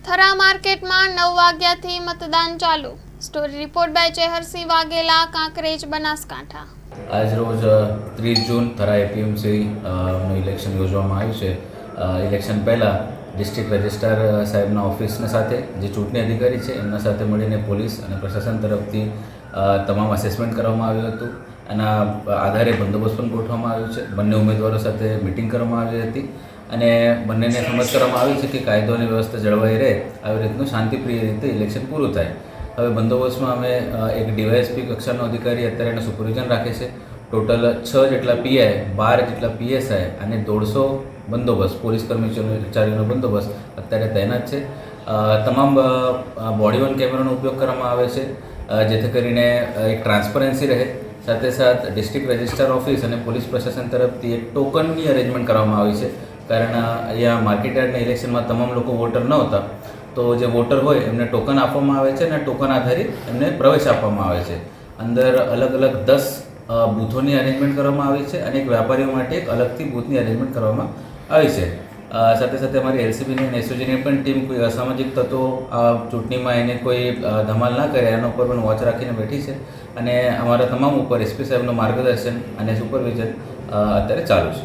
થરા માર્કેટમાં 9 વાગ્યાથી મતદાન ચાલુ। Story report by Cheharsinh Vaghela, Kankrej, Banaskantha. આજ રોજ 30 જૂન થરા એપીએમસી નું ઇલેક્શન યોજવામાં આવ્યું છે। ઇલેક્શન પહેલાં ડિસ્ટ્રિક્ટ રજિસ્ટ્રાર સાહેબના ઓફિસને સાથે જે ચૂંટણી અધિકારી છે એમના સાથે મળીને પોલીસ અને પ્રશાસન તરફથી તમામ અસેસમેન્ટ કરવામાં આવ્યું હતું। એના આધારે બંદોબસ્ત પણ ગોઠવવામાં આવ્યો છે। બંને ઉમેદવારો સાથે મિટિંગ કરવામાં આવી હતી અને બંનેને સમજ કરવામાં આવી છે કે કાયદો અને વ્યવસ્થા જળવાઈ રહે આવી રીતનું શાંતિપ્રિય રીતે ઇલેક્શન પૂરું થાય। હવે બંદોબસ્તમાં અમે એક ડીવાયએસપી કક્ષાનો અધિકારી અત્યારે એનું સુપરવિઝન રાખે છે। ટોટલ 6 જેટલા પીઆઈ, 12 જેટલા પીએસઆઈ અને 150 બંદોબસ્ત પોલીસ કર્મચારીઓનો બંદોબસ્ત અત્યારે તૈનાત છે। તમામ બોડી વન કેમેરાનો ઉપયોગ કરવામાં આવે છે જેથી કરીને એક ટ્રાન્સપરન્સી રહે। સાથે સાથ ડિસ્ટ્રિક્ટ રજિસ્ટ્રાર ઓફિસ અને પોલીસ પ્રશાસન તરફથી એક ટોકનની અરેન્જમેન્ટ કરવામાં આવી છે, કારણ અહીંયા માર્કેટ યાર્ડના ઇલેક્શનમાં તમામ લોકો વોટર ન હતા, તો જે વોટર હોય એમને ટોકન આપવામાં આવે છે અને ટોકન આધારિત એમને પ્રવેશ આપવામાં આવે છે। અંદર અલગ અલગ 10 બૂથોની અરેન્જમેન્ટ કરવામાં આવી છે અને એક વેપારીઓ માટે એક અલગથી બૂથની અરેન્જમેન્ટ કરવામાં આવી છે। સાથે સાથે અમારી એલસીબીની અને એસઓજીની પણ ટીમ કોઈ અસામાજિક તત્વો ચૂંટણીમાં એને કોઈ ધમાલ ના કરે એના ઉપર પણ વોચ રાખીને બેઠી છે અને અમારા તમામ ઉપર એસપી સાહેબનું માર્ગદર્શન અને સુપરવિઝન અત્યારે ચાલુ છે।